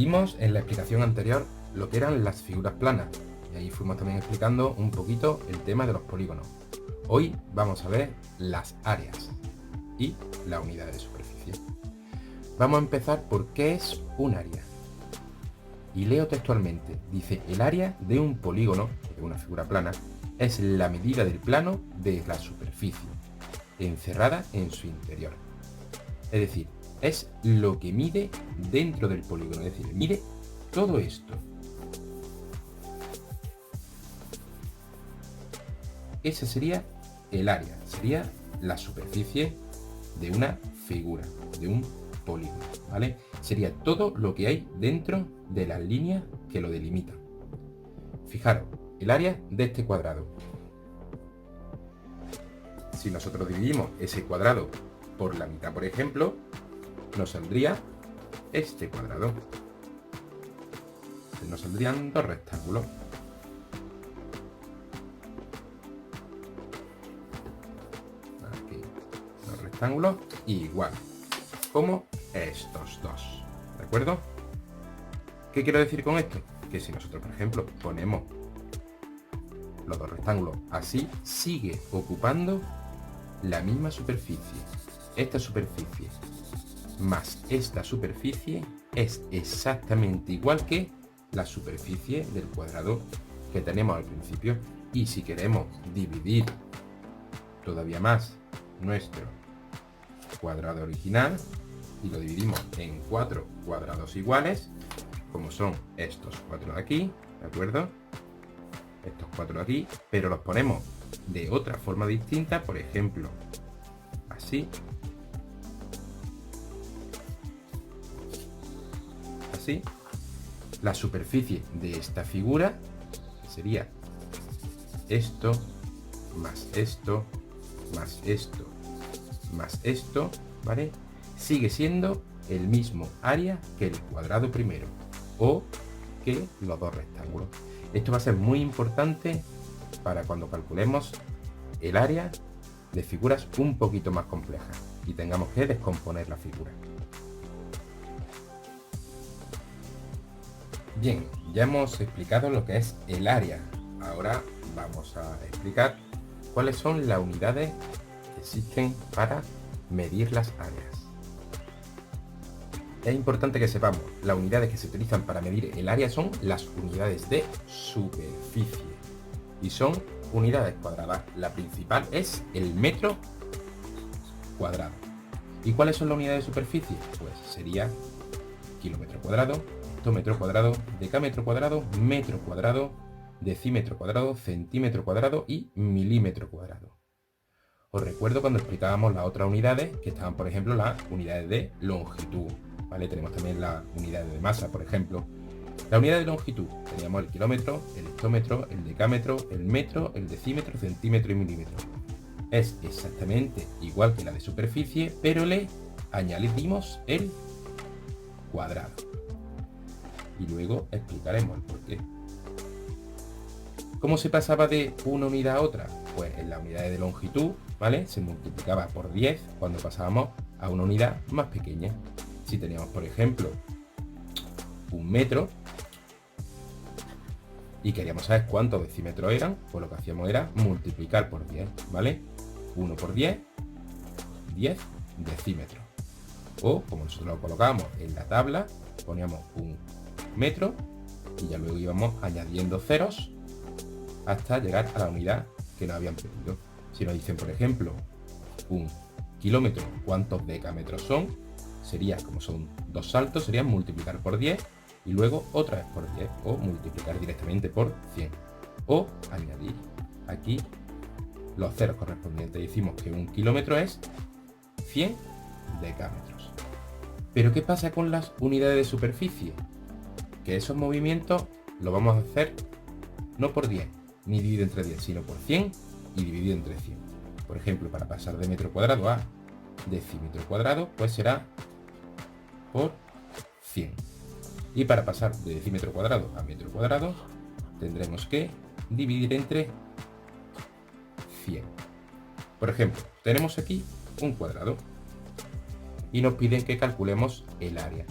Vimos en la explicación anterior lo que eran las figuras planas y ahí fuimos también explicando un poquito el tema de los polígonos. Hoy vamos a ver las áreas y la unidad de superficie. Vamos a empezar por qué es un área. Y leo textualmente, dice: el área de un polígono, de una figura plana, es la medida del plano de la superficie, encerrada en su interior. Es decir, es lo que mide dentro del polígono, es decir, mide todo esto. Ese sería el área, sería la superficie de una figura, de un polígono, ¿vale? Sería todo lo que hay dentro de las líneas que lo delimitan. Fijaros, el área de este cuadrado. Si nosotros dividimos ese cuadrado por la mitad, por ejemplo, nos saldría este cuadrado. Nos saldrían dos rectángulos. Aquí, dos rectángulos igual, como estos dos. ¿De acuerdo? ¿Qué quiero decir con esto? Que si nosotros, por ejemplo, ponemos los dos rectángulos así, sigue ocupando la misma superficie. Esta superficie más esta superficie es exactamente igual que la superficie del cuadrado que tenemos al principio. Y si queremos dividir todavía más nuestro cuadrado original y lo dividimos en 4 cuadrados iguales, como son estos 4 de aquí, ¿de acuerdo? Estos 4 de aquí, pero los ponemos de otra forma distinta, por ejemplo, así. Así, la superficie de esta figura sería esto, más esto, más esto, más esto, ¿vale? Sigue siendo el mismo área que el cuadrado primero o que los dos rectángulos. Esto va a ser muy importante para cuando calculemos el área de figuras un poquito más complejas y tengamos que descomponer la figura. Bien, ya hemos explicado lo que es el área. Ahora vamos a explicar cuáles son las unidades que existen para medir las áreas. Es importante que sepamos, las unidades que se utilizan para medir el área son las unidades de superficie y son unidades cuadradas. La principal es el metro cuadrado. ¿Y cuáles son las unidades de superficie? Pues sería kilómetro cuadrado, hectómetro cuadrado, decámetro cuadrado, metro cuadrado, decímetro cuadrado, centímetro cuadrado y milímetro cuadrado. Os recuerdo cuando explicábamos las otras unidades, que estaban, por ejemplo, las unidades de longitud, ¿vale? Tenemos también las unidades de masa, por ejemplo. La unidad de longitud, teníamos el kilómetro, el hectómetro, el decámetro, el metro, el decímetro, centímetro y milímetro. Es exactamente igual que la de superficie, pero le añadimos el cuadrado. Y luego explicaremos el porqué. ¿Cómo se pasaba de una unidad a otra? Pues en la unidad de longitud, ¿vale? Se multiplicaba por 10 cuando pasábamos a una unidad más pequeña. Si teníamos, por ejemplo, un metro y queríamos saber cuántos decímetros eran, pues lo que hacíamos era multiplicar por 10, ¿vale? 1 por 10, 10 decímetros. O, como nosotros lo colocábamos en la tabla, poníamos un metro y ya luego íbamos añadiendo ceros hasta llegar a la unidad que nos habían pedido. Si nos dicen, por ejemplo, un kilómetro, ¿cuántos decámetros son? Sería, como son dos saltos, sería multiplicar por 10 y luego otra vez por 10 o multiplicar directamente por 100 o añadir aquí los ceros correspondientes. Decimos que un kilómetro es 100 decámetros. Pero ¿qué pasa con las unidades de superficie? Que esos movimientos los vamos a hacer no por 10 ni dividido entre 10, sino por 100 y dividido entre 100. Por ejemplo, para pasar de metro cuadrado a decímetro cuadrado, pues será por 100. Y para pasar de decímetro cuadrado a metro cuadrado, tendremos que dividir entre 100. Por ejemplo, tenemos aquí un cuadrado y nos piden que calculemos el área.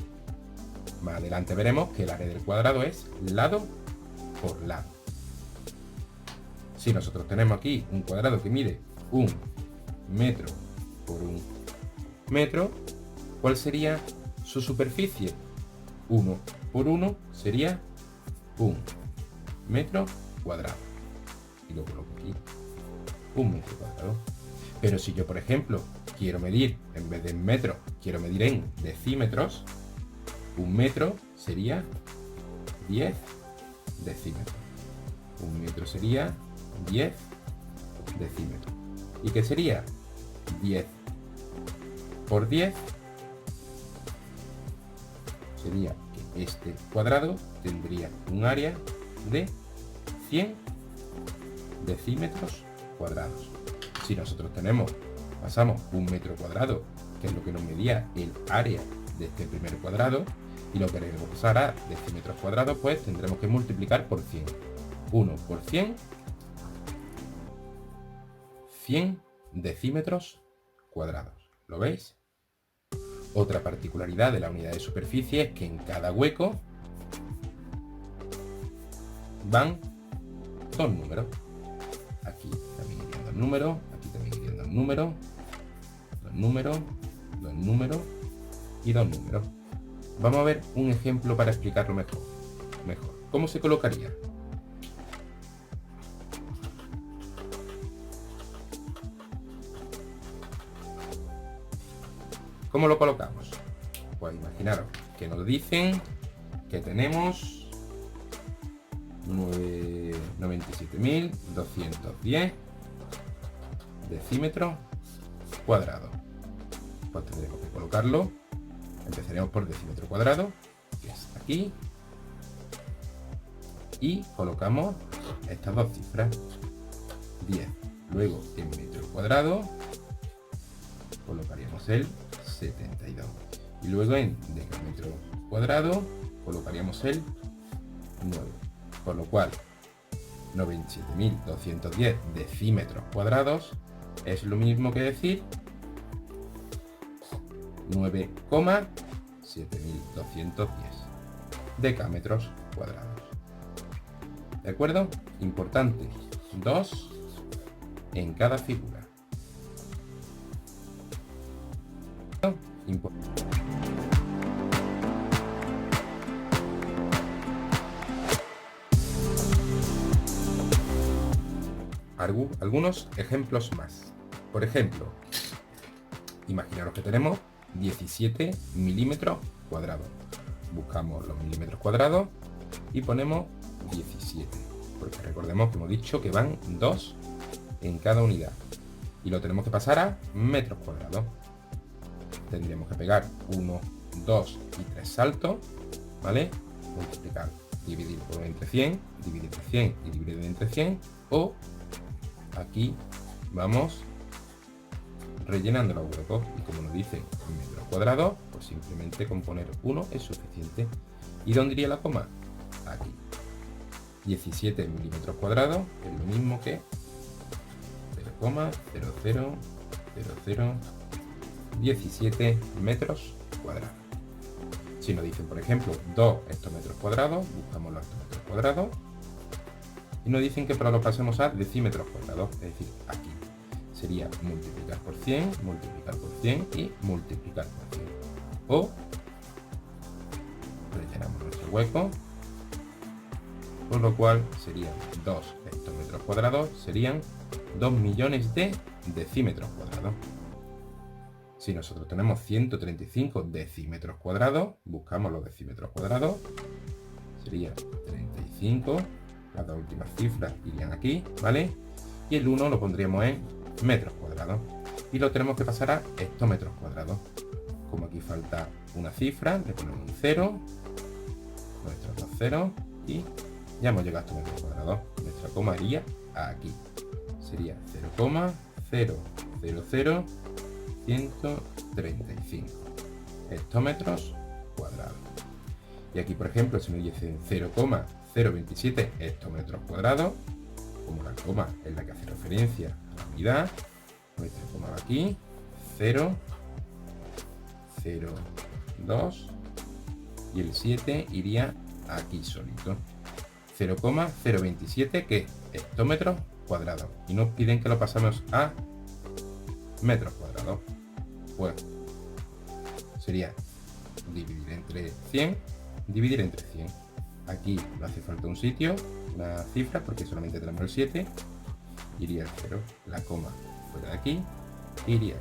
Más adelante veremos que el área del cuadrado es lado por lado. Si nosotros tenemos aquí un cuadrado que mide 1 metro por 1 metro, ¿cuál sería su superficie? 1 por 1 sería 1 metro cuadrado. Y lo coloco aquí, 1 metro cuadrado. Pero si yo, por ejemplo, quiero medir, en vez de en metros, quiero medir en decímetros, 1 metro sería 10 decímetros. 1 metro sería 10 decímetros. ¿Y qué sería? 10 por 10 sería que este cuadrado tendría un área de 100 decímetros cuadrados. Si nosotros pasamos 1 metro cuadrado, que es lo que nos medía el área de este primer cuadrado, y lo queremos pasar a decímetros cuadrados, pues tendremos que multiplicar por 100. 1 por 100, 100 decímetros cuadrados. ¿Lo veis? Otra particularidad de la unidad de superficie es que en cada hueco van dos números. Aquí también irían dos números, aquí también irían dos números, dos números, dos números y dos números. Vamos a ver un ejemplo para explicarlo mejor. ¿Cómo se colocaría? ¿Cómo lo colocamos? Pues imaginaros que nos dicen que tenemos 97.210 decímetros cuadrados. Pues tendremos que colocarlo. Empezaremos por decímetro cuadrado, que es aquí, y colocamos estas dos cifras, 10. Luego en metro cuadrado colocaríamos el 72. Y luego en decámetro cuadrado colocaríamos el 9. Por lo cual 97.210 decímetros cuadrados es lo mismo que decir 9,7210 decámetros cuadrados. ¿De acuerdo? Importante, 2 en cada figura. Algunos ejemplos más. Por ejemplo, imaginaros que tenemos 17 milímetros cuadrados. Buscamos los milímetros cuadrados y ponemos 17, porque recordemos que hemos dicho que van 2 en cada unidad y lo tenemos que pasar a metros cuadrados. Tendríamos que pegar 1, 2 y 3 saltos, ¿vale? Multiplicar, dividir por entre 100, dividir entre 100 y dividir entre 100, o aquí vamos rellenando los huecos, y como nos dicen metros cuadrados, pues simplemente con poner 1 es suficiente. ¿Y dónde iría la coma? Aquí. 17 milímetros cuadrados es lo mismo que 0,000017 metros cuadrados. Si nos dicen, por ejemplo, 2 hectómetros cuadrados, buscamos los hectómetros cuadrados y nos dicen que lo pasemos a decímetros cuadrados, es decir, aquí. Sería multiplicar por 100, multiplicar por 100 y multiplicar por 100. O rellenamos nuestro hueco, con lo cual serían 2 hectómetros cuadrados, serían 2 millones de decímetros cuadrados. Si nosotros tenemos 135 decímetros cuadrados, buscamos los decímetros cuadrados, sería 35, las dos últimas cifras irían aquí, ¿vale? Y el 1 lo pondríamos en metros cuadrados y lo tenemos que pasar a hectómetros cuadrados. Como aquí falta una cifra, le ponemos un 0, nuestros dos ceros, y ya hemos llegado a hectómetros cuadrados. Nuestra coma iría aquí, sería 0,000135 hectómetros cuadrados. Y aquí, por ejemplo, si me dicen 0,027 hectómetros cuadrados, como la coma es la que hace referencia a la unidad, nuestra coma va aquí, 0, 0, 2, y el 7 iría aquí solito. 0,027 que es hectómetros cuadrados, y nos piden que lo pasamos a metros cuadrados. Pues sería dividir entre 100, dividir entre 100. Aquí no hace falta un sitio, una cifra, porque solamente tenemos el 7. Iría el 0, la coma fuera de aquí, iría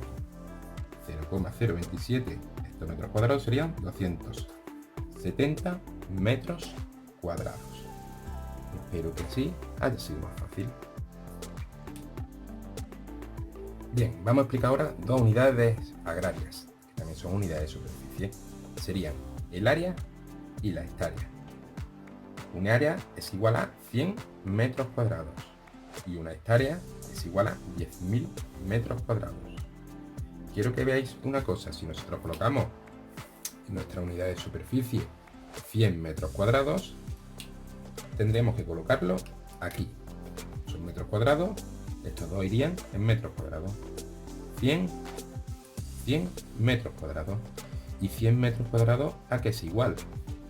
0,027 hectómetros cuadrados, serían 270 metros cuadrados. Espero que así haya sido más fácil. Bien, vamos a explicar ahora dos unidades agrarias, que también son unidades de superficie. Serían el área y la hectárea. Un área es igual a 100 metros cuadrados y una hectárea es igual a 10.000 metros cuadrados. Quiero que veáis una cosa: si nosotros colocamos en nuestra unidad de superficie 100 metros cuadrados, tendremos que colocarlo aquí. Son metros cuadrados, estos dos irían en metros cuadrados. 100 metros cuadrados. Y 100 metros cuadrados, ¿a qué es igual?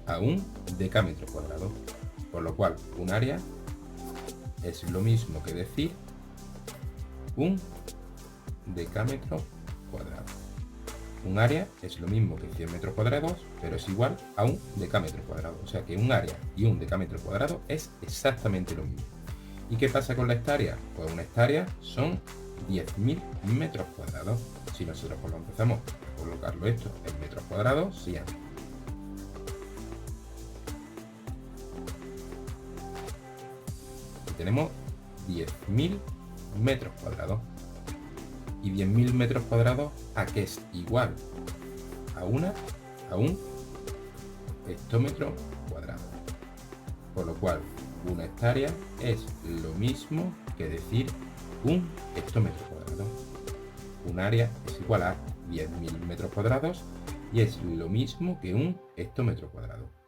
A un decámetro cuadrado. Por lo cual, un área es lo mismo que decir un decámetro cuadrado. Un área es lo mismo que 100 metros cuadrados, pero es igual a un decámetro cuadrado. O sea que un área y un decámetro cuadrado es exactamente lo mismo. ¿Y qué pasa con la hectárea? Pues una hectárea son 10.000 metros cuadrados. Si nosotros empezamos a colocarlo esto en metros cuadrados, serían tenemos 10.000 metros cuadrados. Y 10.000 metros cuadrados, ¿a qué es igual? A un hectómetro cuadrado. Por lo cual, una hectárea es lo mismo que decir un hectómetro cuadrado. Un área es igual a 10.000 metros cuadrados y es lo mismo que un hectómetro cuadrado.